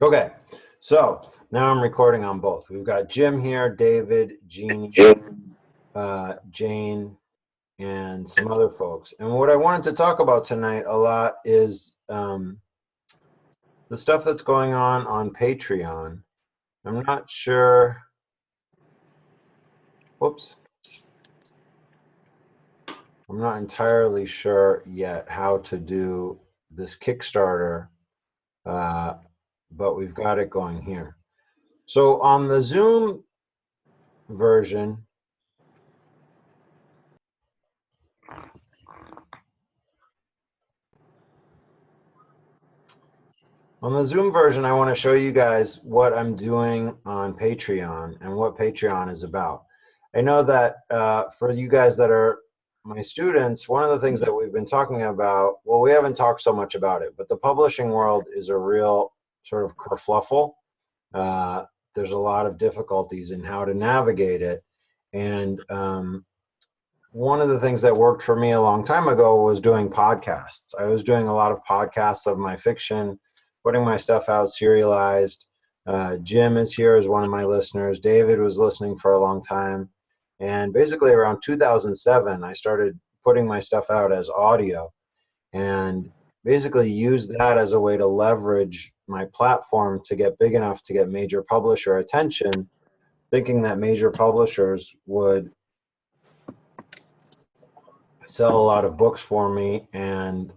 Okay, so now I'm recording on both. We've got Jim here, David, Jeannie, Jane, and some other folks. And what I wanted to talk about tonight a lot is the stuff that's going on Patreon. I'm not sure, whoops, I'm not entirely sure yet how to do this Kickstarter, uh, but we've got it going here. So on the Zoom version, I want to show you guys what I'm doing on Patreon and what Patreon is about. I know that for you guys that are my students, one of the things that we've been talking about, well, we haven't talked so much about it, but the publishing world is a real sort of kerfluffle. There's a lot of difficulties in how to navigate it. And one of the things that worked for me a long time ago was doing podcasts. I was doing a lot of podcasts of my fiction, putting my stuff out serialized. Jim is here as one of my listeners. David was listening for a long time. And basically around 2007, I started putting my stuff out as audio and basically used that as a way to leverage my platform to get big enough to get major publisher attention, thinking that major publishers would sell a lot of books for me and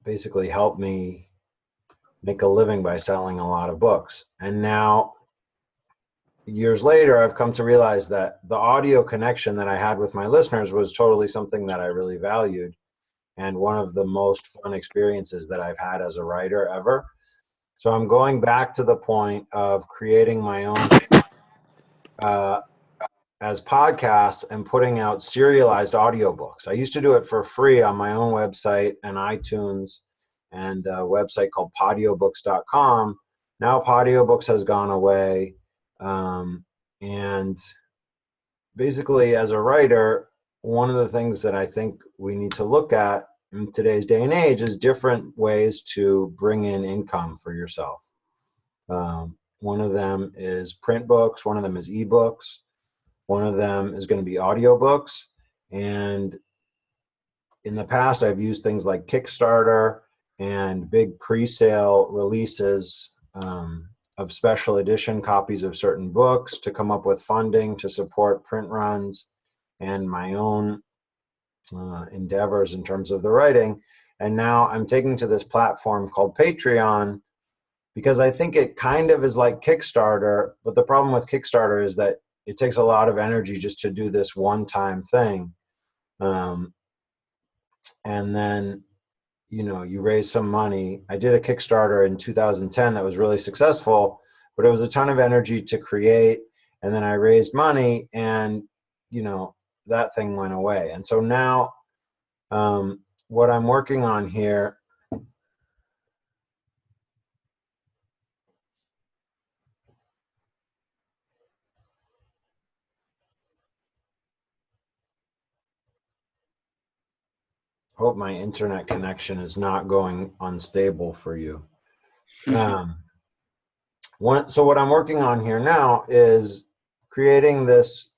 basically help me make a living by selling a lot of books. And now, years later, I've come to realize that the audio connection that I had with my listeners was totally something that I really valued and one of the most fun experiences that I've had as a writer ever. So I'm going back to the point of creating my own uh, as podcasts and putting out serialized audiobooks. I used to do it for free on my own website and iTunes and a website called podiobooks.com. Now Podiobooks has gone away. And basically, as a writer, one of the things that I think we need to look at in today's day and age is different ways to bring in income for yourself. One of them is print books, one of them is ebooks, one of them is going to be audiobooks. And in the past, I've used things like Kickstarter and big pre-sale releases of special edition copies of certain books to come up with funding to support print runs and my own endeavors in terms of the writing. And now I'm taking to this platform called Patreon because I think it kind of is like Kickstarter, but the problem with Kickstarter is that it takes a lot of energy just to do this one-time thing. And then, you know, you raise some money. I did a Kickstarter in 2010 that was really successful, but it was a ton of energy to create. And then I raised money and, you know, that thing went away. And so now what I'm working on here, hope my internet connection is not going unstable for you. So what I'm working on here now is creating this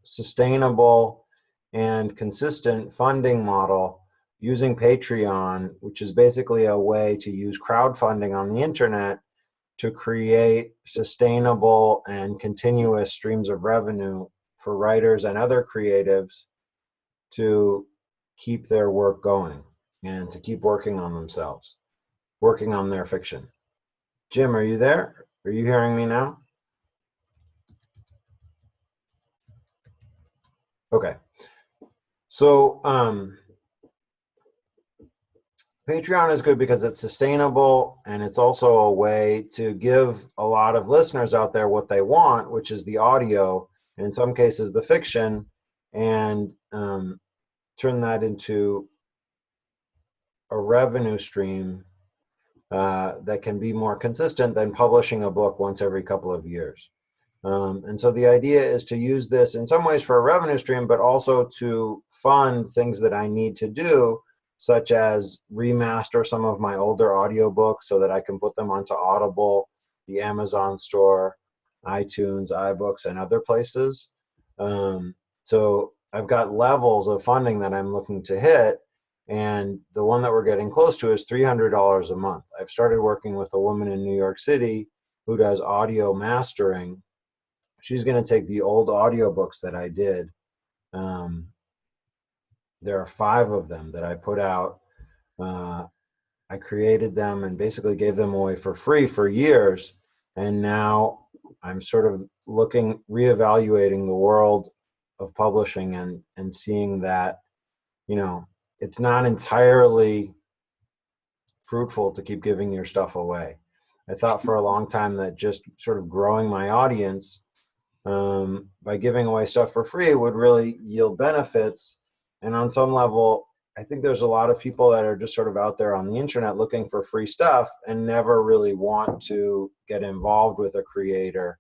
sustainable and consistent funding model using Patreon, which is basically a way to use crowdfunding on the internet to create sustainable and continuous streams of revenue for writers and other creatives to keep their work going and to keep working on themselves, working on their fiction. Jim, are you there? Are you hearing me now? Okay. So Patreon is good because it's sustainable and it's also a way to give a lot of listeners out there what they want, which is the audio, and in some cases the fiction, and turn that into a revenue stream that can be more consistent than publishing a book once every couple of years. And so the idea is to use this in some ways for a revenue stream, but also to fund things that I need to do such as remaster some of my older audiobooks so that I can put them onto Audible, the Amazon store, iTunes, iBooks, and other places. So I've got levels of funding that I'm looking to hit, and the one that we're getting close to is $300 a month. I've started working with a woman in New York City who does audio mastering. She's going to take the old audiobooks that I did. There are 5 of them that I put out. I created them and basically gave them away for free for years. And now I'm sort of reevaluating the world of publishing and seeing that, it's not entirely fruitful to keep giving your stuff away. I thought for a long time that just sort of growing my audience by giving away stuff for free would really yield benefits. And on some level, I think there's a lot of people that are just sort of out there on the internet looking for free stuff and never really want to get involved with a creator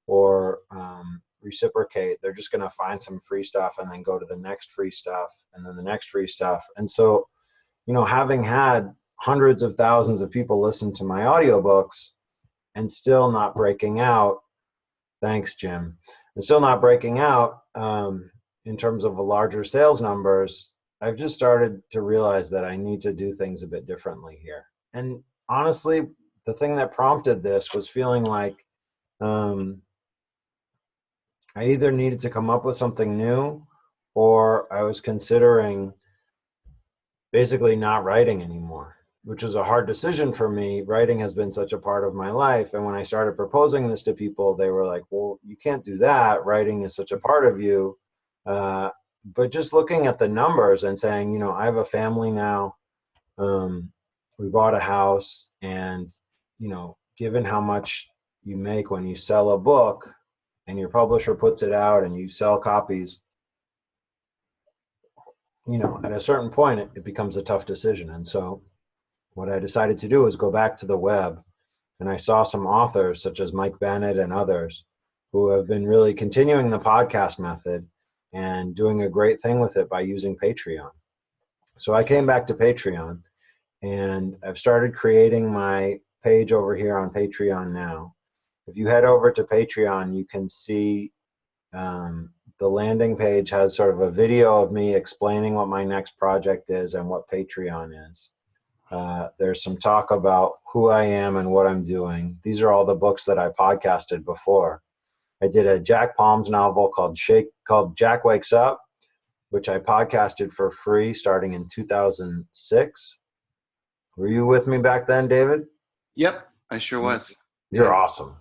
or reciprocate. They're just going to find some free stuff and then go to the next free stuff and then the next free stuff. And so, having had hundreds of thousands of people listen to my audiobooks and still not breaking out, thanks, Jim, and still not breaking out in terms of the larger sales numbers, I've just started to realize that I need to do things a bit differently here. And honestly, the thing that prompted this was feeling like I either needed to come up with something new, or I was considering basically not writing anymore, which was a hard decision for me. Writing has been such a part of my life. And when I started proposing this to people, they were like, well, you can't do that. Writing is such a part of you. But just looking at the numbers and saying, I have a family now. We bought a house, and, given how much you make when you sell a book and your publisher puts it out and you sell copies, at a certain point, it becomes a tough decision. And so what I decided to do is go back to the web, and I saw some authors such as Mike Bennett and others who have been really continuing the podcast method and doing a great thing with it by using Patreon. So I came back to Patreon, and I've started creating my page over here on Patreon now. If you head over to Patreon, you can see the landing page has sort of a video of me explaining what my next project is and what Patreon is. There's some talk about who I am and what I'm doing. These are all the books that I podcasted before. I did a Jack Palms novel called Jack Wakes Up, which I podcasted for free starting in 2006. Were you with me back then, David? Yep, I sure was. You're awesome.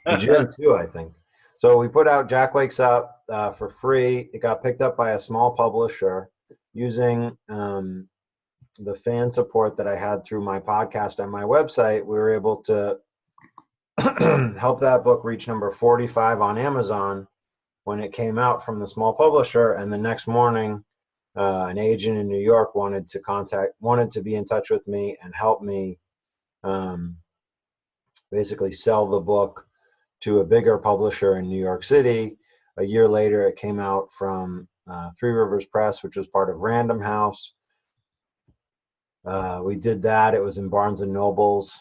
And Jim too, I think. So we put out Jack Wakes Up for free. It got picked up by a small publisher using the fan support that I had through my podcast and my website. We were able to help that book reach number 45 on Amazon when it came out from the small publisher. And the next morning, an agent in New York wanted to be in touch with me and help me basically sell the book to a bigger publisher in New York City. A year later, it came out from Three Rivers Press, which was part of Random House. We did that. It was in Barnes and Nobles,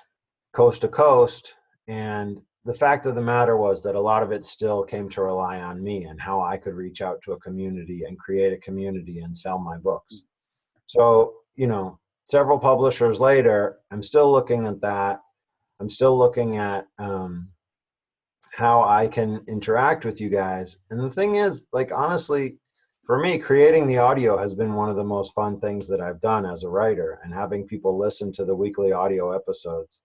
coast to coast. And the fact of the matter was that a lot of it still came to rely on me and how I could reach out to a community and create a community and sell my books. So, several publishers later, I'm still looking at that. I'm still looking at how I can interact with you guys. And the thing is, honestly, for me, creating the audio has been one of the most fun things that I've done as a writer, and having people listen to the weekly audio episodes,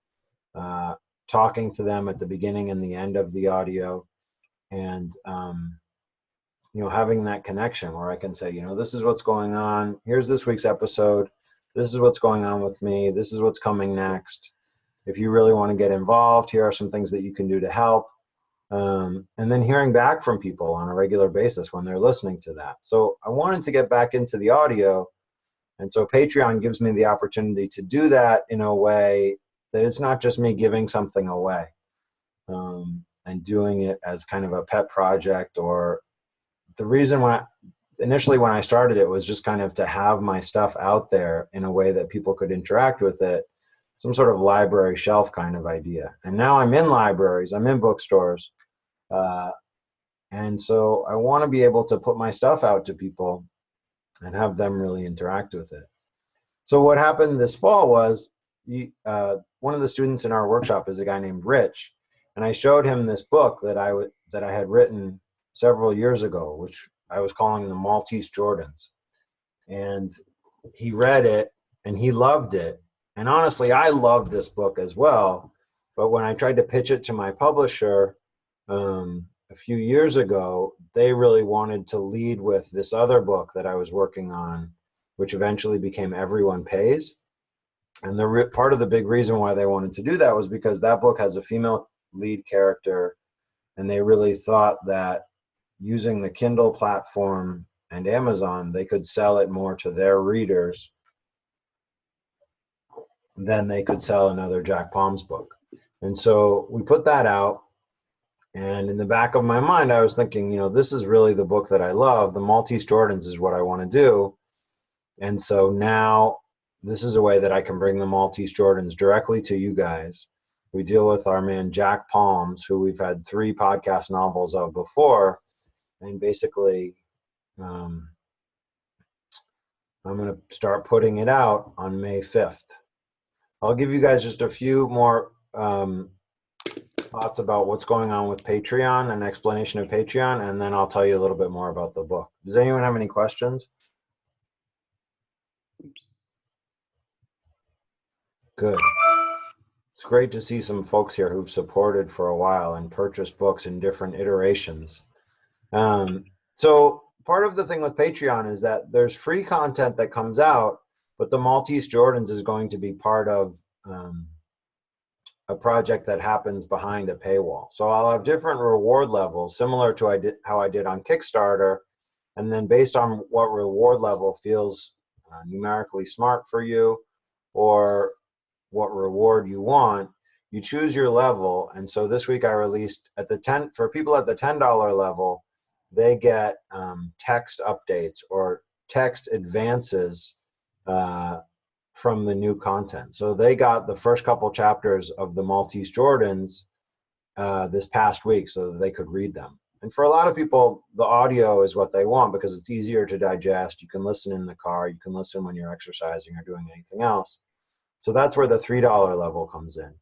talking to them at the beginning and the end of the audio, and having that connection where I can say, this is what's going on. Here's this week's episode. This is what's going on with me. This is what's coming next. If you really want to get involved, here are some things that you can do to help. And then hearing back from people on a regular basis when they're listening to that. So I wanted to get back into the audio. And so Patreon gives me the opportunity to do that in a way that it's not just me giving something away and doing it as kind of a pet project. Or the reason why initially when I started it was just kind of to have my stuff out there in a way that people could interact with it, some sort of library shelf kind of idea. And now I'm in libraries, I'm in bookstores, and so I want to be able to put my stuff out to people and have them really interact with it. So what happened this fall was one of the students in our workshop is a guy named Rich, and I showed him this book that I had written several years ago, which I was calling the Maltese Jordans. And he read it and he loved it. And honestly, I loved this book as well. But when I tried to pitch it to my publisher a few years ago, they really wanted to lead with this other book that I was working on, which eventually became Everyone Pays. And part of the big reason why they wanted to do that was because that book has a female lead character, and they really thought that using the Kindle platform and Amazon, they could sell it more to their readers than they could sell another Jack Palms book. And so we put that out, and in the back of my mind, I was thinking, this is really the book that I love. The Maltese Jordans is what I want to do. And so now this is a way that I can bring the Maltese Jordans directly to you guys. We deal with our man Jack Palms, who we've had 3 podcast novels of before, and basically I'm going to start putting it out on May 5th. I'll give you guys just a few more thoughts about what's going on with Patreon, an explanation of Patreon, and then I'll tell you a little bit more about the book. Does anyone have any questions? Good. It's great to see some folks here who've supported for a while and purchased books in different iterations. So part of the thing with Patreon is that there's free content that comes out, but the Maltese Jordans is going to be part of a project that happens behind a paywall. So I'll have different reward levels, similar to how I did on Kickstarter, and then based on what reward level feels numerically smart for you, or what reward you want, you choose your level. And so this week I released for people at the $10 level, they get text updates or text advances from the new content. So they got the first couple chapters of the Maltese Jordans this past week so that they could read them. And for a lot of people, the audio is what they want because it's easier to digest. You can listen in the car, you can listen when you're exercising or doing anything else. So that's where the $3 level comes in.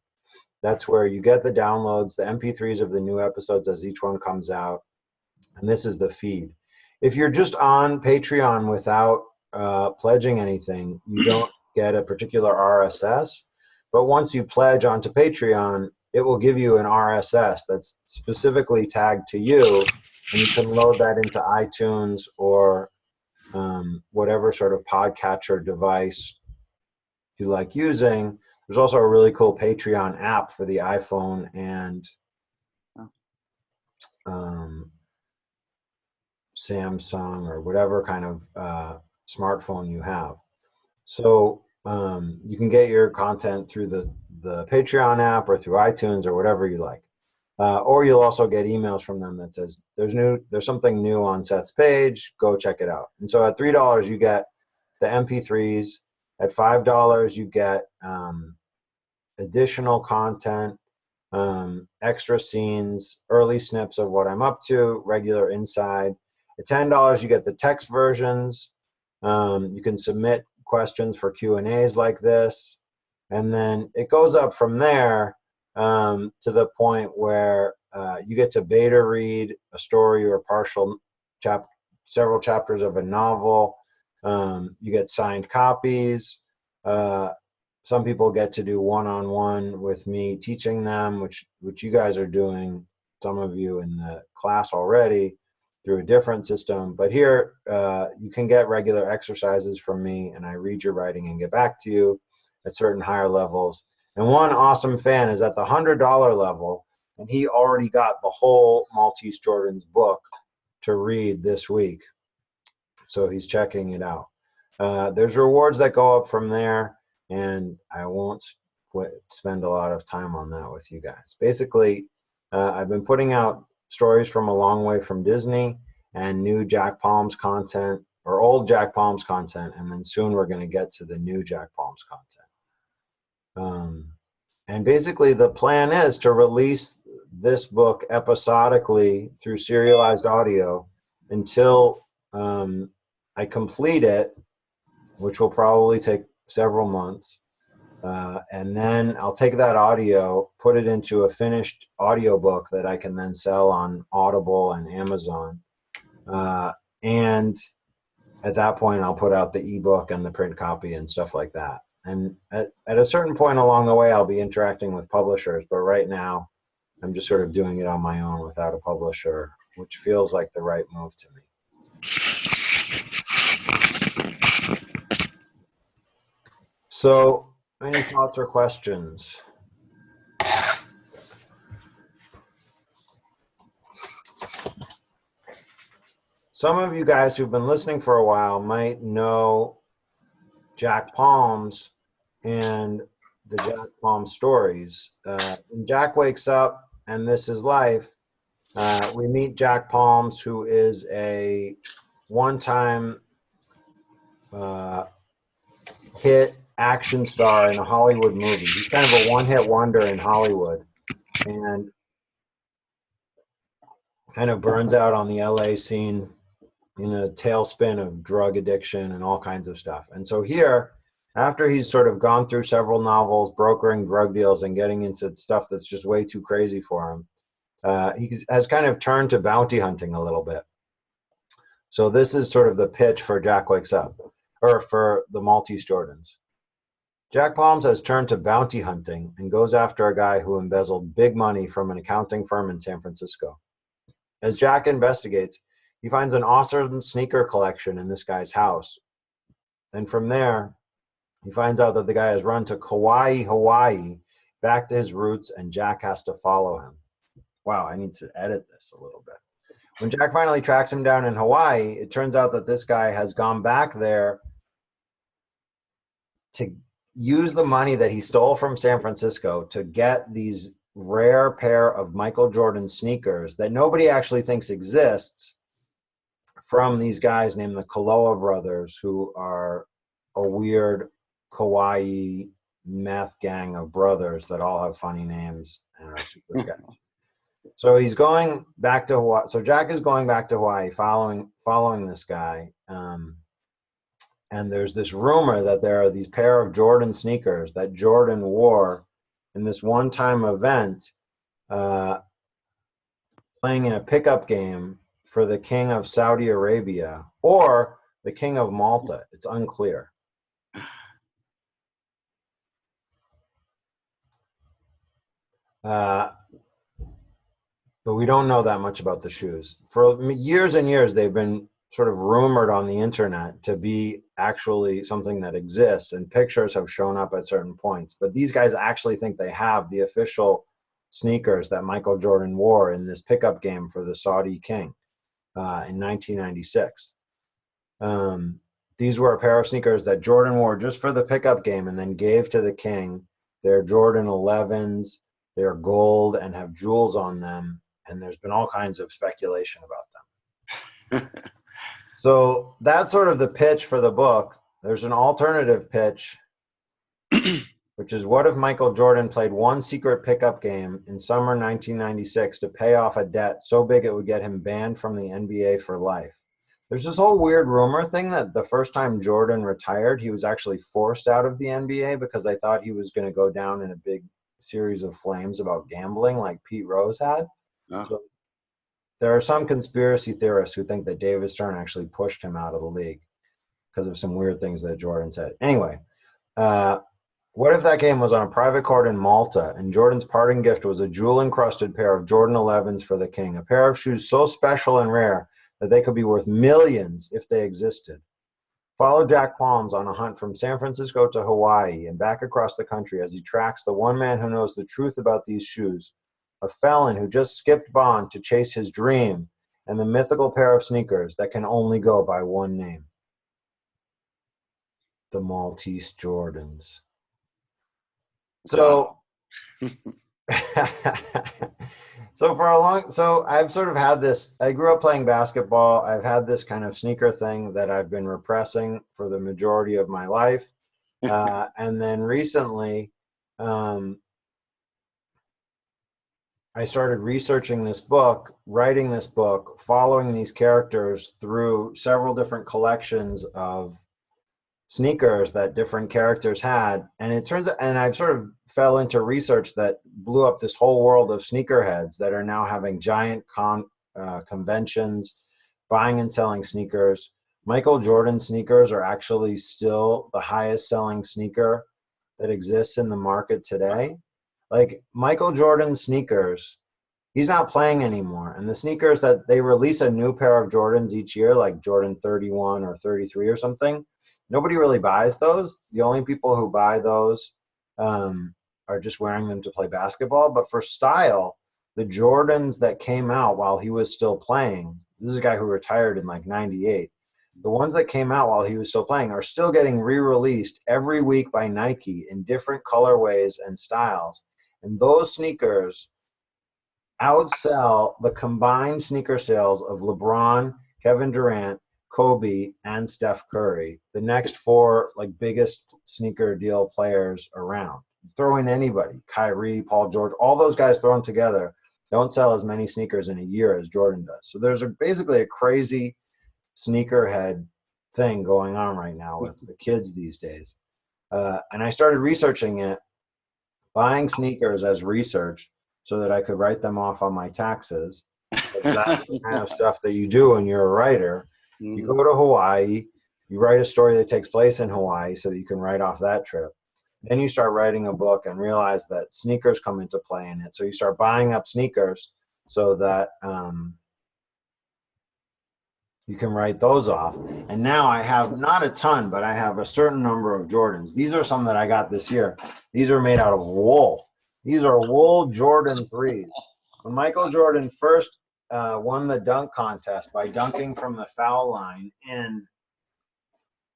That's where you get the downloads, the MP3s of the new episodes as each one comes out. And this is the feed. If you're just on Patreon without pledging anything, you don't get a particular RSS. But once you pledge onto Patreon, it will give you an RSS that's specifically tagged to you, and you can load that into iTunes or whatever sort of podcatcher device you like using. There's also a really cool Patreon app for the iPhone and Samsung or whatever kind of smartphone you have. So you can get your content through the Patreon app or through iTunes or whatever you like. Or you'll also get emails from them that says there's something new on Seth's page, go check it out. And so at $3 you get the MP3s. At $5 you get additional content, extra scenes, early snips of what I'm up to, regular inside. At $10 you get the text versions. You can submit questions for Q&As like this, and then it goes up from there to the point where you get to beta read a story or several chapters of a novel. You get signed copies. Some people get to do one-on-one with me teaching them, which you guys are doing, some of you in the class already, through a different system. But here you can get regular exercises from me, and I read your writing and get back to you at certain higher levels. And one awesome fan is at the $100 level, and he already got the whole Maltese Jordans book to read this week. So he's checking it out. There's rewards that go up from there, and I won't spend a lot of time on that with you guys. Basically, I've been putting out stories from A Long Way from Disney, and new Jack Palms content, or old Jack Palms content, and then soon we're going to get to the new Jack Palms content. And basically the plan is to release this book episodically through serialized audio until I complete it, which will probably take several months. And then I'll take that audio, put it into a finished audiobook that I can then sell on Audible and Amazon. And at that point, I'll put out the ebook and the print copy and stuff like that. And at a certain point along the way, I'll be interacting with publishers. But right now, I'm just sort of doing it on my own without a publisher, which feels like the right move to me. So, any thoughts or questions? Some of you guys who've been listening for a while might know Jack Palms and the Jack Palms stories. When Jack wakes up and this is life, we meet Jack Palms, who is a one-time hit action star in a Hollywood movie. He's kind of a one-hit wonder in Hollywood and kind of burns out on the LA scene in a tailspin of drug addiction and all kinds of stuff. And so here, after he's sort of gone through several novels, brokering drug deals and getting into stuff that's just way too crazy for him, he has kind of turned to bounty hunting a little bit. So this is sort of the pitch for Jack Wakes Up, or for the Maltese Jordans. Jack Palms has turned to bounty hunting and goes after a guy who embezzled big money from an accounting firm in San Francisco. As Jack investigates, he finds an awesome sneaker collection in this guy's house. And from there, he finds out that the guy has run to Kauai, Hawaii, back to his roots, and Jack has to follow him. Wow, I need to edit this a little bit. When Jack finally tracks him down in Hawaii, it turns out that this guy has gone back there to use the money that he stole from San Francisco to get these rare pair of Michael Jordan sneakers that nobody actually thinks exists from these guys named the Kaloa brothers, who are a weird Kauai meth gang of brothers that all have funny names and are super sketchy. So he's going back to Hawaii. So Jack is going back to Hawaii, following this guy. And there's this rumor that there are these pair of Jordan sneakers that Jordan wore in this one-time event, playing in a pickup game for the king of Saudi Arabia or the king of Malta. It's unclear. But we don't know that much about the shoes. For years and years, they've been sort of rumored on the internet to be actually something that exists, and pictures have shown up at certain points. But these guys actually think they have the official sneakers that Michael Jordan wore in this pickup game for the Saudi king in 1996. These were a pair of sneakers that Jordan wore just for the pickup game and then gave to the king. They're Jordan 11s. They're gold and have jewels on them. And there's been all kinds of speculation about them. So that's sort of the pitch for the book. There's an alternative pitch, which is, what if Michael Jordan played one secret pickup game in summer 1996 to pay off a debt so big it would get him banned from the NBA for life? There's this whole weird rumor thing that the first time Jordan retired, he was actually forced out of the NBA because they thought he was going to go down in a big series of flames about gambling like Pete Rose had. Oh. So there are some conspiracy theorists who think that David Stern actually pushed him out of the league because of some weird things that Jordan said. Anyway, what if that game was on a private court in Malta and Jordan's parting gift was a jewel-encrusted pair of Jordan 11s for the king, a pair of shoes so special and rare that they could be worth millions if they existed? Follow Jack Palms on a hunt from San Francisco to Hawaii and back across the country as he tracks the one man who knows the truth about these shoes, a felon who just skipped bond to chase his dream, and the mythical pair of sneakers that can only go by one name: the Maltese Jordans. So So so I've sort of had this, I grew up playing basketball. I've had this kind of sneaker thing that I've been repressing for the majority of my life. And then recently, um, I started researching this book, writing this book, following these characters through several different collections of sneakers that different characters had. And it turns out, and I've sort of fell into research that blew up this whole world of sneakerheads that are now having giant conventions, buying and selling sneakers. Michael Jordan sneakers are actually still the highest selling sneaker that exists in the market today. Like Michael Jordan sneakers, he's not playing anymore. And the sneakers that they release a new pair of Jordans each year, like Jordan 31 or 33 or something, nobody really buys those. The only people who buy those are just wearing them to play basketball. But for style, the Jordans that came out while he was still playing, this is a guy who retired in like 98. The ones that came out while he was still playing are still getting re-released every week by Nike in different colorways and styles. And those sneakers outsell the combined sneaker sales of LeBron, Kevin Durant, Kobe, and Steph Curry, the next four like biggest sneaker deal players around. Throw in anybody, Kyrie, Paul George, all those guys thrown together don't sell as many sneakers in a year as Jordan does. So there's basically a crazy sneakerhead thing going on right now with the kids these days. And I started researching it, buying sneakers as research so that I could write them off on my taxes. That's the kind of stuff that you do when you're a writer. You go to Hawaii, you write a story that takes place in Hawaii so that you can write off that trip. Then you start writing a book and realize that sneakers come into play in it. So you start buying up sneakers so that you can write those off. And now I have not a ton, but I have a certain number of Jordans. These are some that I got this year. These are made out of wool. These are wool Jordan 3s. When Michael Jordan first won the dunk contest by dunking from the foul line in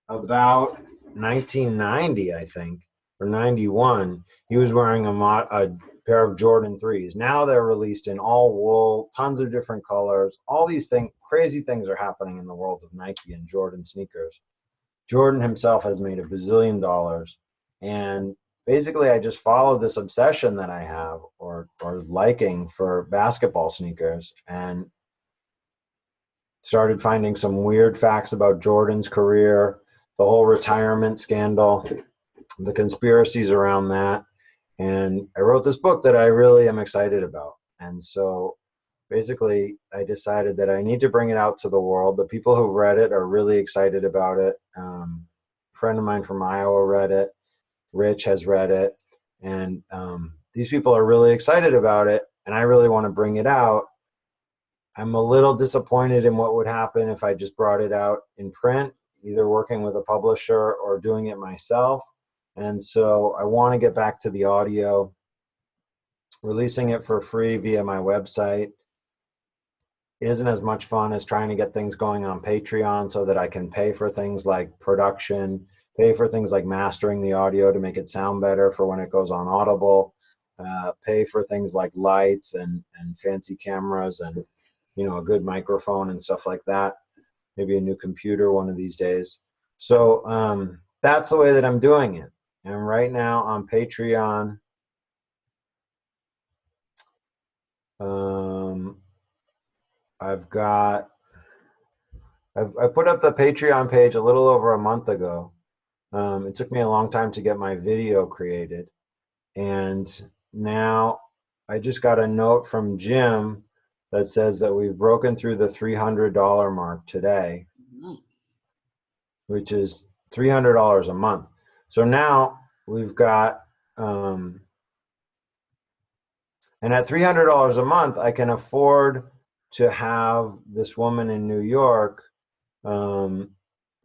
about 1990, I think, or 91, he was wearing a pair of Jordan 3s. Now they're released in all wool, tons of different colors. All these things, crazy things are happening in the world of Nike and Jordan sneakers. Jordan himself has made $1 billion. And basically, I just follow this obsession that I have or liking for basketball sneakers and started finding some weird facts about Jordan's career, the whole retirement scandal, the conspiracies around that. And I wrote this book that I really am excited about. And so basically, I decided that I need to bring it out to the world. The people who've read it are really excited about it. A friend of mine from Iowa read it. Rich has read it. And these people are really excited about it. And I really want to bring it out. I'm a little disappointed in what would happen if I just brought it out in print, either working with a publisher or doing it myself. And so I want to get back to the audio, releasing it for free via my website isn't as much fun as trying to get things going on Patreon so that I can pay for things like production, pay for things like mastering the audio to make it sound better for when it goes on Audible, pay for things like lights and fancy cameras and, you know, a good microphone and stuff like that. Maybe a new computer one of these days. So that's the way that I'm doing it. And right now on Patreon, I've I put up the Patreon page a little over a month ago. It took me a long time to get my video created. And now I just got a note from Jim that says that we've broken through the $300 mark today, which is $300 a month. So now we've got, and at $300 a month, I can afford to have this woman in New York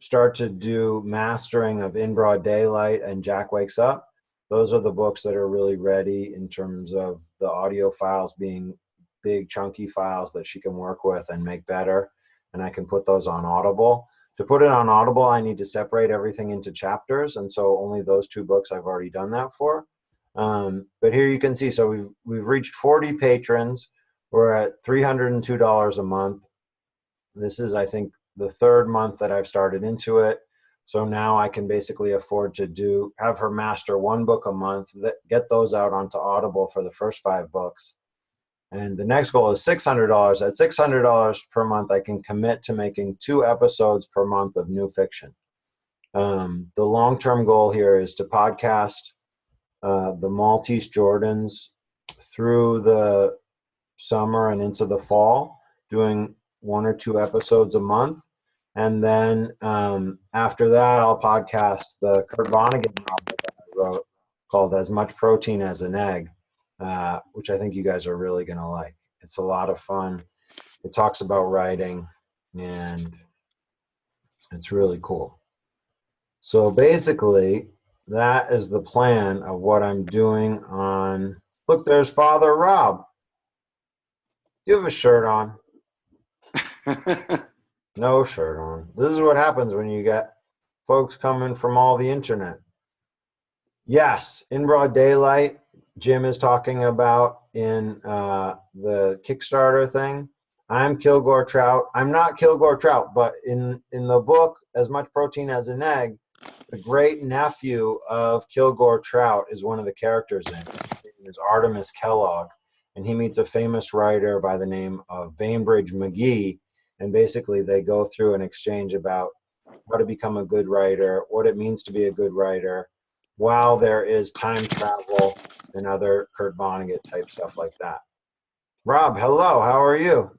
start to do mastering of In Broad Daylight and Jack Wakes Up. Those are the books that are really ready in terms of the audio files being big chunky files that she can work with and make better. And I can put those on Audible. To put it on Audible, I need to separate everything into chapters. And so only those two books I've already done that for. But here you can see, so we've reached 40 patrons. We're at $302 a month. This is, I think, the third month that I've started into it. So now I can basically afford to have her master one book a month, get those out onto Audible for the first 5 books. And the next goal is $600. At $600 per month, I can commit to making 2 episodes per month of new fiction. The long-term goal here is to podcast the Maltese Jordans through the summer and into the fall, doing 1 or 2 episodes a month. And then after that, I'll podcast the Kurt Vonnegut novel that I wrote called As Much Protein as an Egg, which I think you guys are really going to like. It's a lot of fun. It talks about writing, and it's really cool. So basically, that is the plan of what I'm doing on. Look, there's Father Rob. Do you have a shirt on? No shirt on. This is what happens when you get folks coming from all the internet. Yes, in broad daylight, Jim is talking about in the Kickstarter thing. I'm Kilgore Trout. I'm not Kilgore Trout, but in the book, As Much Protein as an Egg, the great nephew of Kilgore Trout is one of the characters in it. His name is Artemis Kellogg, and he meets a famous writer by the name of Bainbridge McGee, and basically they go through an exchange about how to become a good writer, what it means to be a good writer, while there is time travel and other Kurt Vonnegut type stuff like that. Rob, hello, how are you?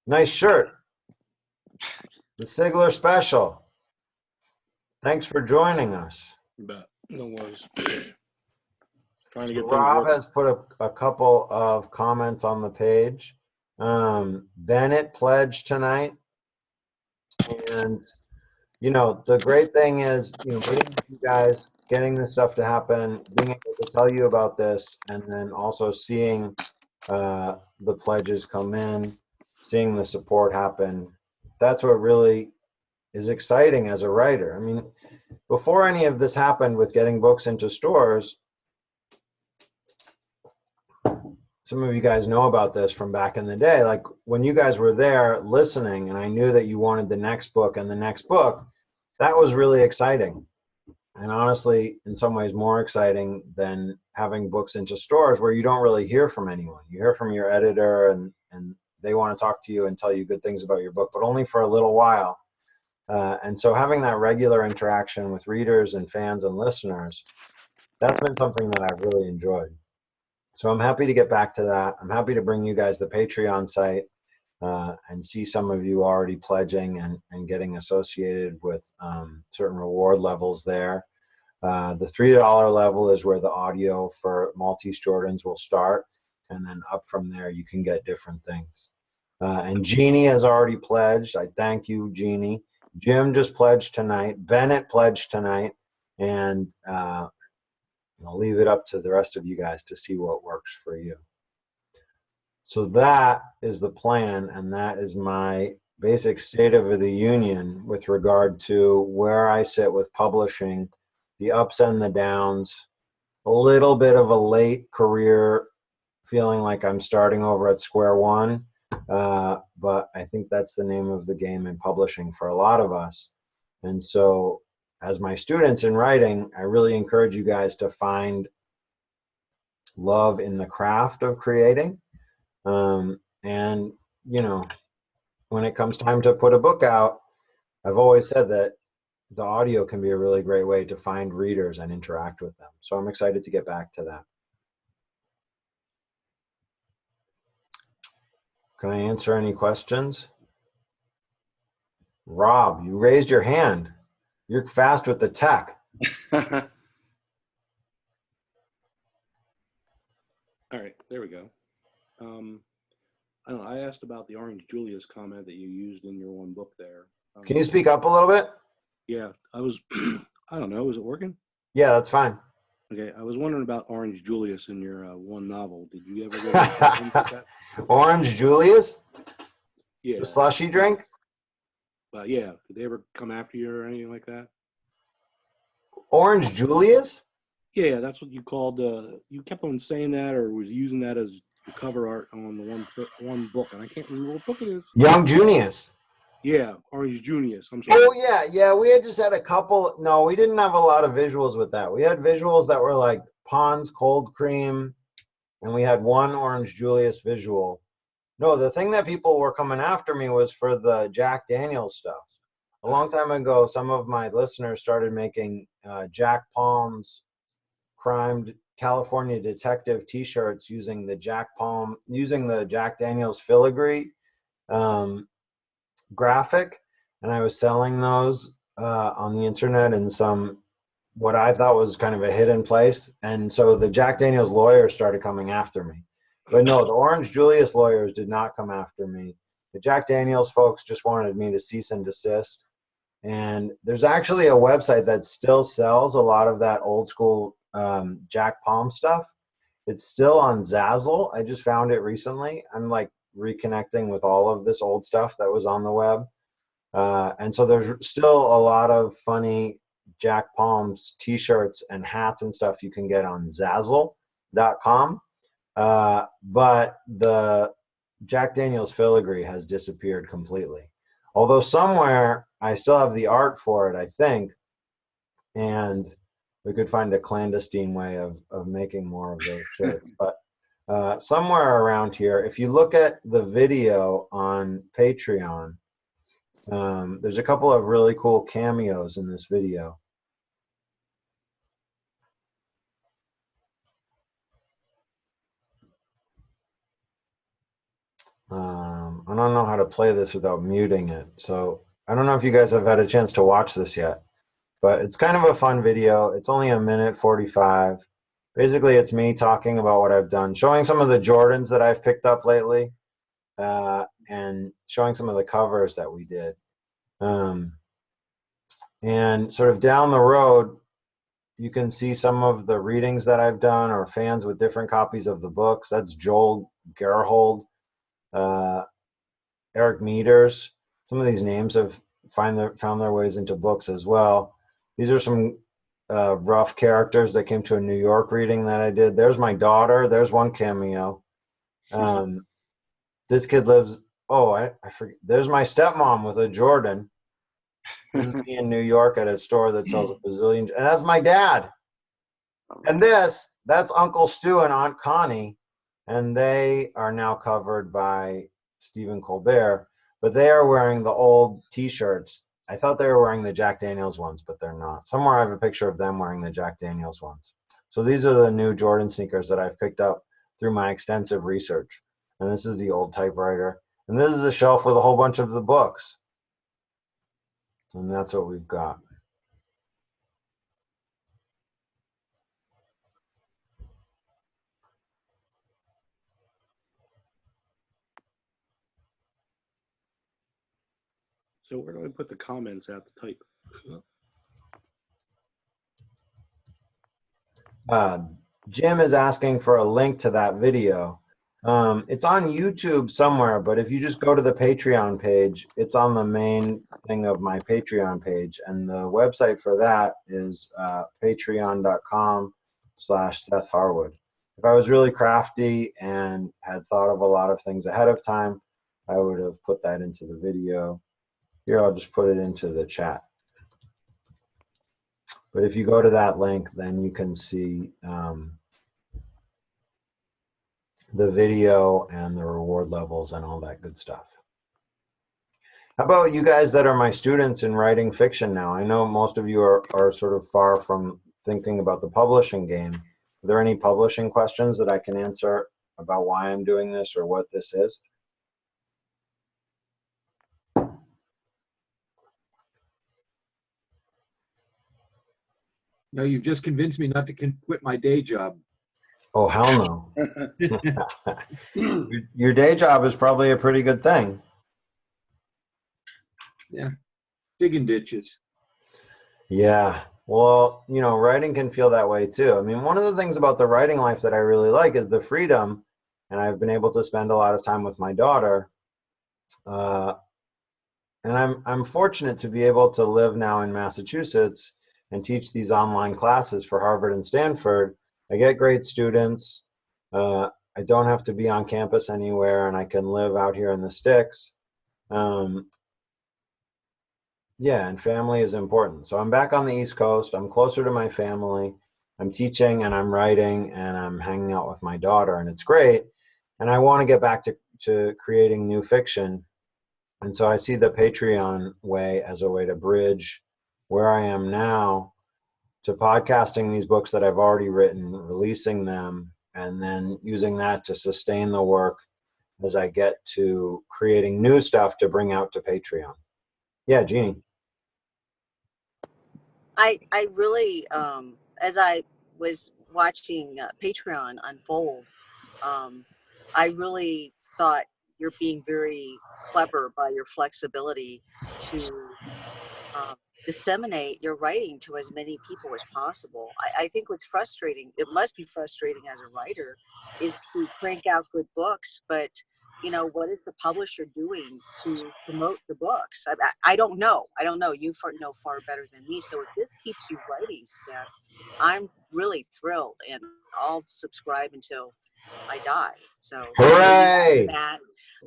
Nice shirt. The Sigler Special. Thanks for joining us. You bet. No worries. Trying to So get things Rob working. has put a couple of comments on the page. Bennett pledged tonight. And, the great thing is, meeting with you guys, getting this stuff to happen, being able to tell you about this, and then also seeing the pledges come in, seeing the support happen. That's what really is exciting as a writer. I mean, before any of this happened with getting books into stores, some of you guys know about this from back in the day. Like when you guys were there listening and I knew that you wanted the next book and the next book, that was really exciting. And honestly, in some ways more exciting than having books into stores where you don't really hear from anyone. You hear from your editor and they want to talk to you and tell you good things about your book, but only for a little while. And so having that regular interaction with readers and fans and listeners, that's been something that I've really enjoyed. So I'm happy to get back to that. I'm happy to bring you guys the Patreon site and see some of you already pledging and getting associated with certain reward levels there. The $3 level is where the audio for Maltese Jordans will start. And then up from there, you can get different things. And Jeannie has already pledged. I thank you, Jeannie. Jim just pledged tonight. Bennett pledged tonight. And I'll leave it up to the rest of you guys to see what works for you. So that is the plan, and that is my basic state of the union with regard to where I sit with publishing, the ups and the downs, a little bit of a late career, feeling like I'm starting over at square one, but I think that's the name of the game in publishing for a lot of us. And so as my students in writing, I really encourage you guys to find love in the craft of creating. And, when it comes time to put a book out, I've always said that the audio can be a really great way to find readers and interact with them. So I'm excited to get back to that. Can I answer any questions? Rob, you raised your hand. You're fast with the tech. All right, there we go. I don't know, I asked about the Orange Julius comment that you used in your one book there. Can you speak up a little bit? Yeah, I was, I don't know, is it working? Yeah, that's fine. Okay, I was wondering about Orange Julius in your one novel. Did you ever go into that? Orange Julius? Yeah. The slushy drink? Yeah, did they ever come after you or anything like that? Orange Julius? Yeah, that's what you called. You kept on saying that, or was using that as the cover art on the one book, and I can't remember what book it is. Young Junius. Yeah, Orange Junius. I'm sorry. Oh yeah, yeah. We had just had a couple. No, we didn't have a lot of visuals with that. We had visuals that were like Pond's cold cream, and we had one Orange Julius visual. No, the thing that people were coming after me was for the Jack Daniels stuff. A long time ago, some of my listeners started making Jack Palm's crime California detective T-shirts using the Jack Daniels filigree um, graphic, and I was selling those on the internet in some what I thought was kind of a hidden place. And so the Jack Daniels lawyers started coming after me. But no, the Orange Julius lawyers did not come after me. The Jack Daniels folks just wanted me to cease and desist. And there's actually a website that still sells a lot of that old school Jack Palm stuff. It's still on Zazzle. I just found it recently. I'm like reconnecting with all of this old stuff that was on the web. And so there's still a lot of funny Jack Palms t-shirts and hats and stuff you can get on Zazzle.com. But the Jack Daniels filigree has disappeared completely. Although somewhere I still have the art for it, I think, and we could find a clandestine way of making more of those shirts. But somewhere around here, if you look at the video on Patreon, there's a couple of really cool cameos in this video. I don't know how to play this without muting it. So I don't know if you guys have had a chance to watch this yet, but it's kind of a fun video. It's only 1:45. Basically, it's me talking about what I've done, showing some of the Jordans that I've picked up lately, and showing some of the covers that we did. And sort of down the road, you can see some of the readings that I've done or fans with different copies of the books. That's Joel Gerhold, Eric Meters. Some of these names have found their ways into books as well. These are some rough characters that came to a New York reading that I did. There's my daughter. There's one cameo. This kid lives, oh, I forget. There's my stepmom with a Jordan. This is me in New York at a store that sells a bazillion. And that's my dad. And that's Uncle Stu and Aunt Connie. And they are now covered by Stephen Colbert. But they are wearing the old T-shirts. I thought they were wearing the Jack Daniels ones, but they're not. Somewhere I have a picture of them wearing the Jack Daniels ones. So these are the new Jordan sneakers that I've picked up through my extensive research. And this is the old typewriter. And this is a shelf with a whole bunch of the books. And that's what we've got. So where do I put the comments at the type? Jim is asking for a link to that video. It's on YouTube somewhere, but if you just go to the Patreon page, it's on the main thing of my Patreon page. And the website for that is patreon.com/Seth Harwood. If I was really crafty and had thought of a lot of things ahead of time, I would have put that into the video. Here, I'll just put it into the chat. But if you go to that link, then you can see the video and the reward levels and all that good stuff. How about you guys that are my students in writing fiction now? I know most of you are sort of far from thinking about the publishing game. Are there any publishing questions that I can answer about why I'm doing this or what this is? No, you've just convinced me not to quit my day job. Oh, hell no. Your day job is probably a pretty good thing. Yeah, digging ditches. Yeah, well, you know, writing can feel that way too. I mean, one of the things about the writing life that I really like is the freedom, and I've been able to spend a lot of time with my daughter. And I'm fortunate to be able to live now in Massachusetts and teach these online classes for Harvard and Stanford, I get great students. I don't have to be on campus anywhere, and I can live out here in the sticks. Yeah, and family is important. So I'm back on the East Coast. I'm closer to my family. I'm teaching and I'm writing and I'm hanging out with my daughter, and it's great. And I want to get back to creating new fiction. And so I see the Patreon way as a way to bridge where I am now to podcasting these books that I've already written, releasing them, and then using that to sustain the work as I get to creating new stuff to bring out to Patreon. Yeah, Jeannie. I really, as I was watching Patreon unfold, um, I really thought you're being very clever by your flexibility to um, disseminate your writing to as many people as possible. I think what's frustrating, it must be frustrating as a writer, is to crank out good books, but what is the publisher doing to promote the books? I don't know. I don't know. You know far better than me. So if this keeps you writing, Steph, I'm really thrilled, and I'll subscribe until I die. So maybe after Hooray! that,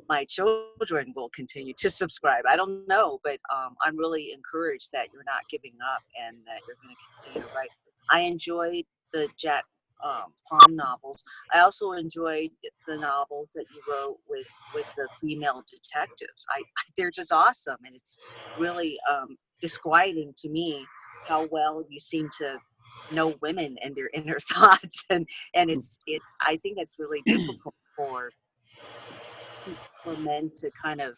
my children will continue to subscribe. I don't know, but I'm really encouraged that you're not giving up and that you're going to continue to write. I enjoyed the Jack Palm novels. I also enjoyed the novels that you wrote with the female detectives. They're just awesome, and it's really disquieting to me how well you seem to know women and their inner thoughts, and it's I think it's really difficult for men to kind of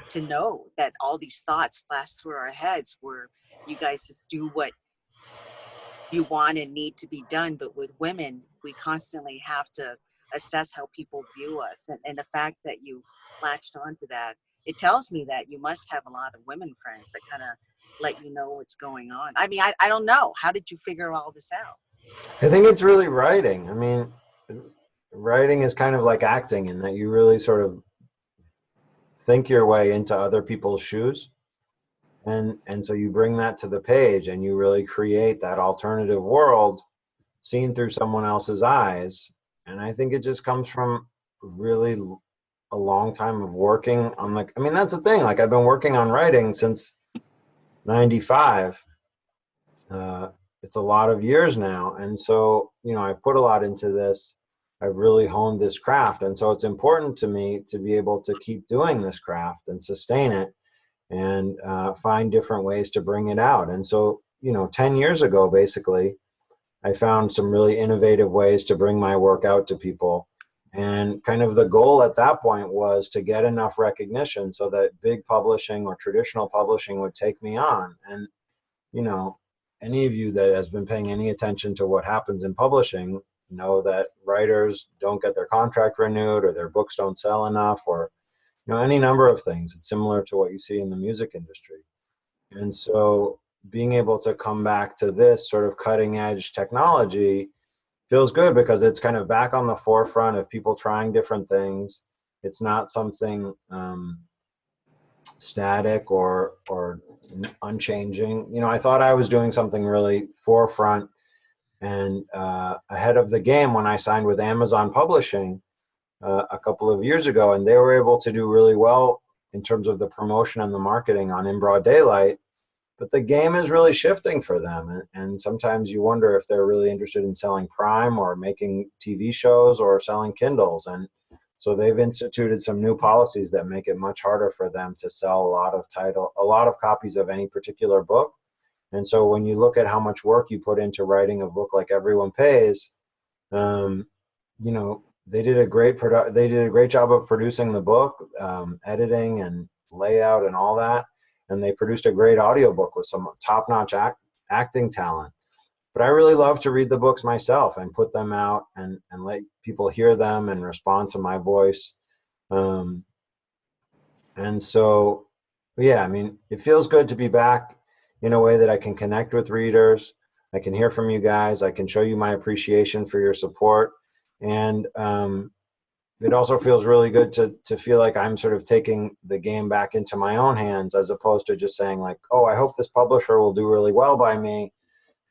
to know that all these thoughts flash through our heads, where you guys just do what you want and need to be done. But with women, we constantly have to assess how people view us, and the fact that you latched onto that, it tells me that you must have a lot of women friends that kind of let you know what's going on. I mean, I don't know, how did you figure all this out? I think it's really writing. I mean, writing is kind of like acting in that you really sort of think your way into other people's shoes. And so you bring that to the page and you really create that alternative world seen through someone else's eyes. And I think it just comes from really a long time of working on I mean, that's the thing. Like I've been working on writing since 95. It's a lot of years now. And so, I've put a lot into this. I've really honed this craft. And so it's important to me to be able to keep doing this craft and sustain it and find different ways to bring it out. And so, 10 years ago, basically, I found some really innovative ways to bring my work out to people. And kind of the goal at that point was to get enough recognition so that big publishing or traditional publishing would take me on. And, any of you that has been paying any attention to what happens in publishing know that writers don't get their contract renewed, or their books don't sell enough, or any number of things. It's similar to what you see in the music industry. And so being able to come back to this sort of cutting edge technology feels good because it's kind of back on the forefront of people trying different things. It's not something static or unchanging. I thought I was doing something really forefront and ahead of the game when I signed with Amazon Publishing a couple of years ago, and they were able to do really well in terms of the promotion and the marketing on In Broad Daylight. But the game is really shifting for them, and sometimes you wonder if they're really interested in selling Prime or making TV shows or selling Kindles. And so they've instituted some new policies that make it much harder for them to sell a lot of copies of any particular book. And so when you look at how much work you put into writing a book like Everyone Pays, they did a great job of producing the book, editing and layout and all that. And they produced a great audiobook with some top-notch acting talent. But I really love to read the books myself and put them out and let people hear them and respond to my voice. And so, yeah, I mean, it feels good to be back in a way that I can connect with readers. I can hear from you guys. I can show you my appreciation for your support. And it also feels really good to feel like I'm sort of taking the game back into my own hands, as opposed to just saying like, oh, I hope this publisher will do really well by me.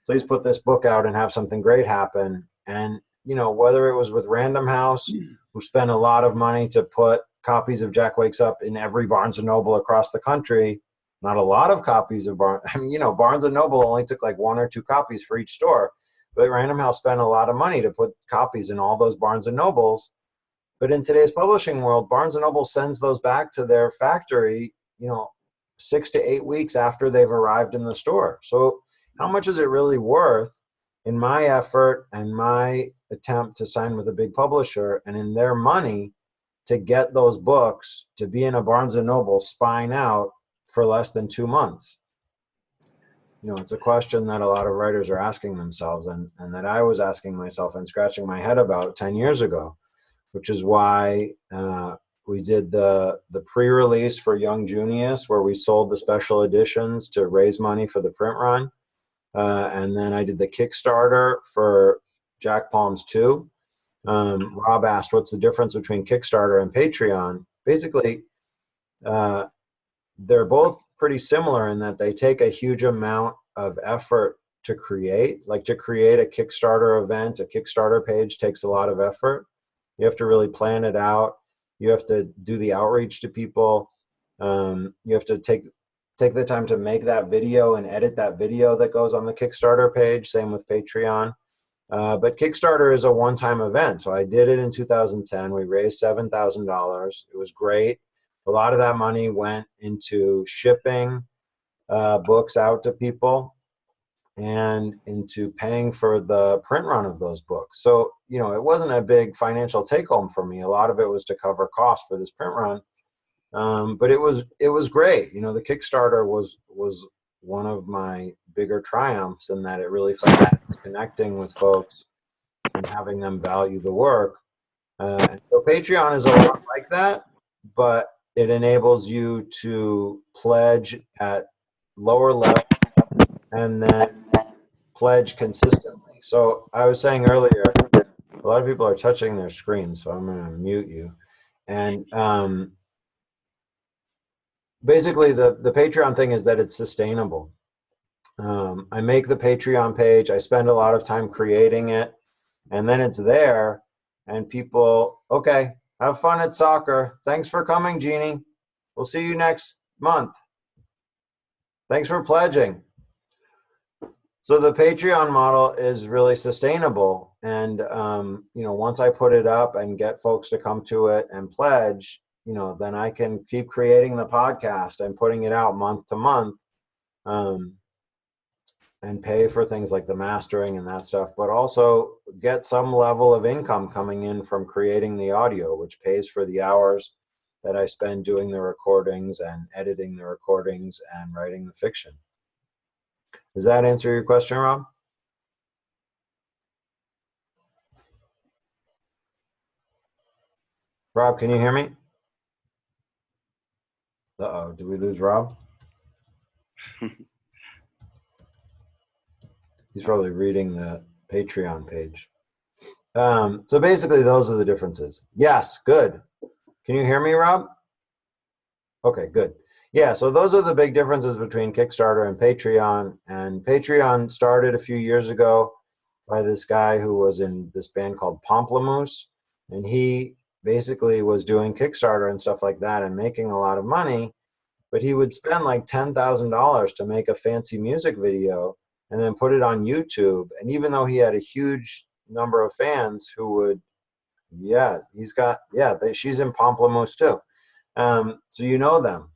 please put this book out and have something great happen. And, you know, whether it was with Random House, who spent a lot of money to put copies of Jack Wakes Up in every Barnes & Noble across the country, not a lot of copies of I mean, you know, Barnes & Noble only took like 1 or 2 copies for each store, but Random House spent a lot of money to put copies in all those Barnes & Nobles. But in today's publishing world, Barnes & Noble sends those back to their factory, you know, 6 to 8 weeks after they've arrived in the store. So how much is it really worth in my effort and my attempt to sign with a big publisher and in their money to get those books to be in a Barnes & Noble spine out for less than 2 months? You know, it's a question that a lot of writers are asking themselves, and that I was asking myself and scratching my head about 10 years ago, which is why we did the pre-release for Young Junius, where we sold the special editions to raise money for the print run. And then I did the Kickstarter for Jack Palms 2. Rob asked, what's the difference between Kickstarter and Patreon? Basically, they're both pretty similar in that they take a huge amount of effort to create. Like to create a Kickstarter event, a Kickstarter page takes a lot of effort. You have to really plan it out. You have to do the outreach to people. You have to take the time to make that video and edit that video that goes on the Kickstarter page. Same with Patreon. But Kickstarter is a one-time event. So I did it in 2010. We raised $7,000. It was great. A lot of that money went into shipping books out to people and into paying for the print run of those books. So, you know, it wasn't a big financial take home for me. A lot of it was to cover costs for this print run. But it was great. You know, the Kickstarter was one of my bigger triumphs in that it really felt like I was connecting with folks and having them value the work. And so Patreon is a lot like that, but it enables you to pledge at lower level and then pledge consistently. So I was saying earlier, a lot of people are touching their screen, so I'm going to mute you. And basically, the Patreon thing is that it's sustainable. I make the Patreon page. I spend a lot of time creating it, and then it's there, and people, okay, have fun at soccer. Thanks for coming, Jeannie. We'll see you next month. Thanks for pledging. So the Patreon model is really sustainable, and you know, once I put it up and get folks to come to it and pledge, you know, then I can keep creating the podcast and putting it out month to month, and pay for things like the mastering and that stuff, but also get some level of income coming in from creating the audio, which pays for the hours that I spend doing the recordings and editing the recordings and writing the fiction. Does that answer your question, Rob? Rob, can you hear me? Uh-oh, did we lose Rob? He's probably reading the Patreon page. So basically, those are the differences. Yes, good. Can you hear me, Rob? Okay, good. Yeah, so those are the big differences between Kickstarter and Patreon. And Patreon started a few years ago by this guy who was in this band called Pomplamoose. And he basically was doing Kickstarter and stuff like that and making a lot of money. But he would spend like $10,000 to make a fancy music video and then put it on YouTube. And even though he had a huge number of fans who would, yeah, he's got, yeah, she's in Pomplamoose too. So you know them.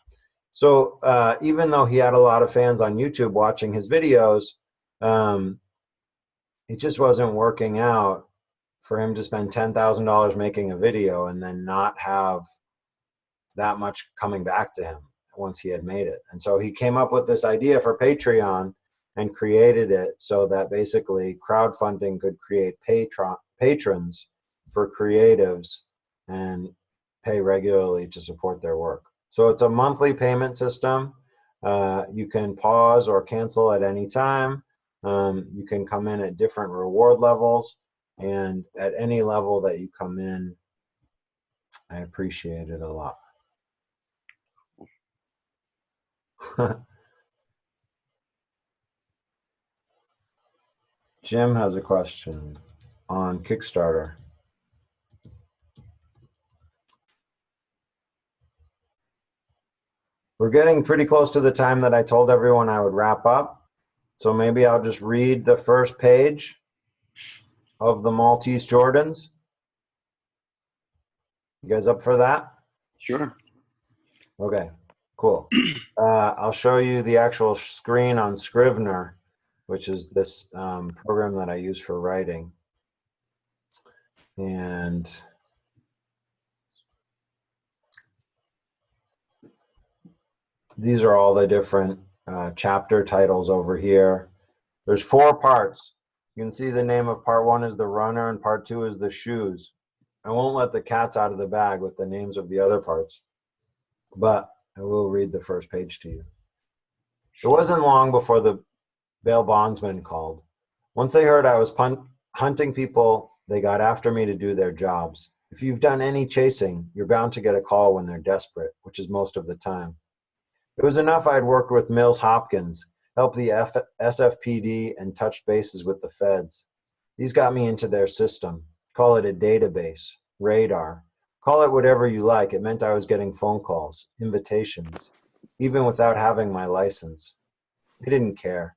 So even though he had a lot of fans on YouTube watching his videos, it just wasn't working out for him to spend $10,000 making a video and then not have that much coming back to him once he had made it. And so he came up with this idea for Patreon and created it so that basically crowdfunding could create patrons for creatives and pay regularly to support their work. So it's a monthly payment system. You can pause or cancel at any time. You can come in at different reward levels, and at any level that you come in, I appreciate it a lot. Jim has a question on Kickstarter. We're getting pretty close to the time that I told everyone I would wrap up. So maybe I'll just read the first page of the Maltese Jordans. You guys up for that? Sure. Okay, cool. I'll show you the actual screen on Scrivener, which is this program that I use for writing. And these are all the different chapter titles over here. There's 4 parts. You can see the name of part 1 is the runner and part 2 is the shoes. I won't let the cats out of the bag with the names of the other parts, but I will read the first page to you. It wasn't long before the bail bondsman called. Once they heard I was hunting people, they got after me to do their jobs. If you've done any chasing, you're bound to get a call when they're desperate, which is most of the time. It was enough I'd worked with Mills Hopkins, helped the SFPD, and touched bases with the feds. These got me into their system. Call it a database, radar. Call it whatever you like. It meant I was getting phone calls, invitations, even without having my license. They didn't care.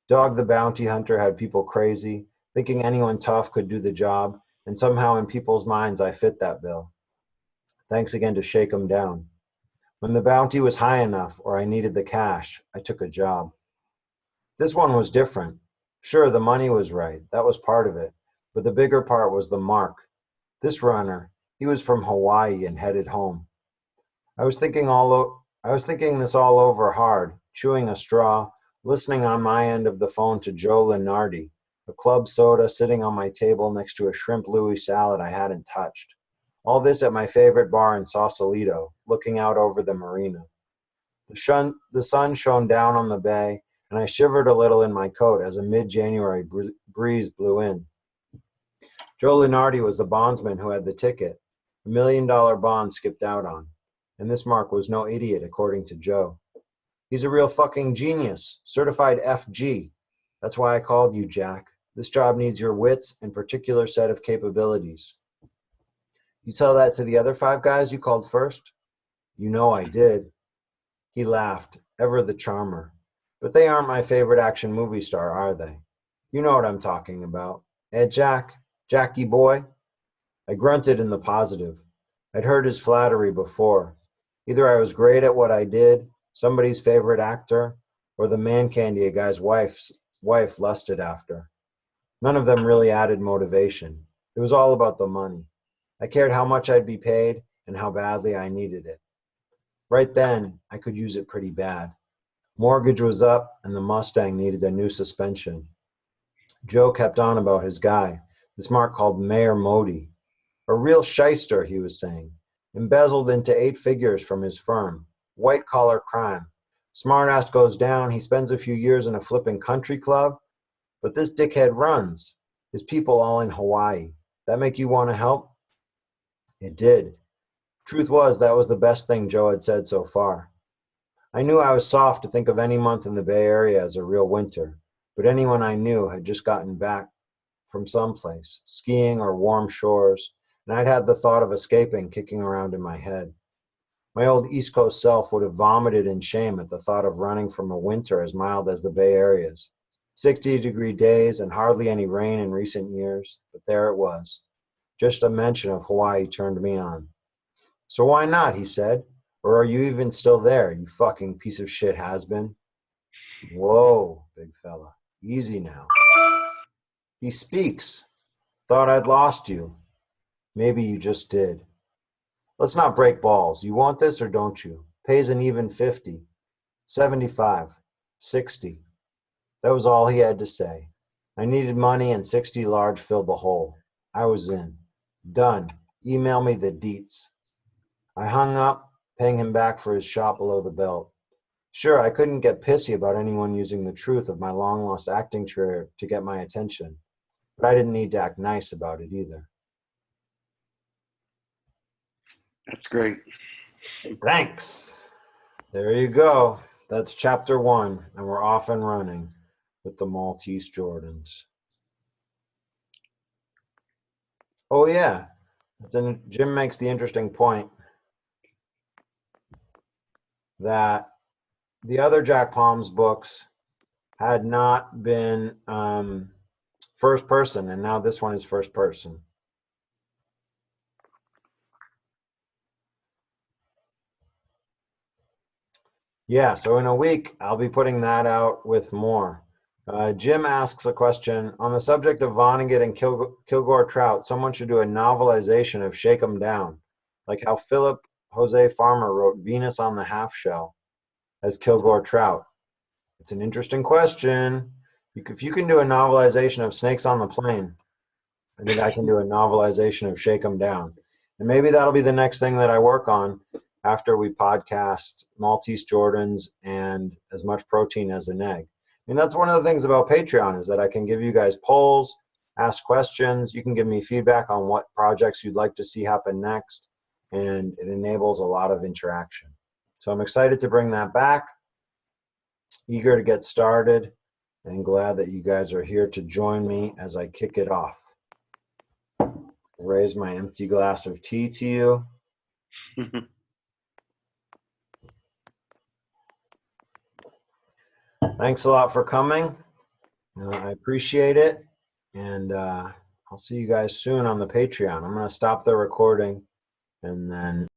Dog the bounty hunter had people crazy, thinking anyone tough could do the job, and somehow in people's minds I fit that bill. Thanks again to Shake 'em Down. When the bounty was high enough or I needed the cash, I took a job. This one was different. Sure, the money was right. That was part of it. But the bigger part was the mark. This runner, he was from Hawaii and headed home. I was thinking this all over hard, chewing a straw, listening on my end of the phone to Joe Lenardi, a club soda sitting on my table next to a shrimp Louis salad I hadn't touched. All this at my favorite bar in Sausalito, looking out over the marina. The sun shone down on the bay, and I shivered a little in my coat as a mid-January breeze blew in. Joe Lenardi was the bondsman who had the ticket, $1 million bond skipped out on. And this Mark was no idiot, according to Joe. He's a real fucking genius, certified FG. That's why I called you, Jack. This job needs your wits and particular set of capabilities. You tell that to the other 5 guys you called first? You know I did. He laughed, ever the charmer. But they aren't my favorite action movie star, are they? You know what I'm talking about. Jack? Jackie boy? I grunted in the positive. I'd heard his flattery before. Either I was great at what I did, somebody's favorite actor, or the man candy a guy's wife lusted after. None of them really added motivation. It was all about the money. I cared how much I'd be paid and how badly I needed it. Right then, I could use it pretty bad. Mortgage was up and the Mustang needed a new suspension. Joe kept on about his guy, this Mark called Mayor Modi. A real shyster, he was saying. Embezzled into 8 figures from his firm. White-collar crime. Smartass goes down, he spends a few years in a flipping country club. But this dickhead runs. His people all in Hawaii. That make you want to help? It did. Truth was, that was the best thing Joe had said so far. I knew I was soft to think of any month in the Bay Area as a real winter, but anyone I knew had just gotten back from someplace, skiing or warm shores, and I'd had the thought of escaping kicking around in my head. My old East Coast self would have vomited in shame at the thought of running from a winter as mild as the Bay Area's. 60-degree days and hardly any rain in recent years, but there it was. Just a mention of Hawaii turned me on. So why not, he said. Or are you even still there, you fucking piece of shit has-been? Whoa, big fella. Easy now. He speaks. Thought I'd lost you. Maybe you just did. Let's not break balls. You want this or don't you? Pays an even 50. 75. 60. That was all he had to say. I needed money and 60 large filled the hole. I was in. Done. Email me the deets. I hung up, paying him back for his shot below the belt. Sure, I couldn't get pissy about anyone using the truth of my long-lost acting career to get my attention, but I didn't need to act nice about it either. That's great. Thanks. There you go. That's chapter 1, and we're off and running with the Maltese Jordans. Oh yeah, Jim makes the interesting point that the other Jack Palms books had not been first person, and now this one is first person. Yeah, so in a week, I'll be putting that out with more. Jim asks a question on the subject of Vonnegut and Kilgore Trout. Someone should do a novelization of Shake 'em Down, like how Philip Jose Farmer wrote Venus on the Half Shell as Kilgore Trout. It's an interesting question. If you can do a novelization of Snakes on the Plain, I think I can do a novelization of Shake 'em Down. And maybe that'll be the next thing that I work on after we podcast Maltese Jordans and As Much Protein as an Egg. And that's one of the things about Patreon is that I can give you guys polls, ask questions. You can give me feedback on what projects you'd like to see happen next. And it enables a lot of interaction. So I'm excited to bring that back. Eager to get started and glad that you guys are here to join me as I kick it off. Raise my empty glass of tea to you. Thanks a lot for coming. I appreciate it. And I'll see you guys soon on the Patreon. I'm going to stop the recording and then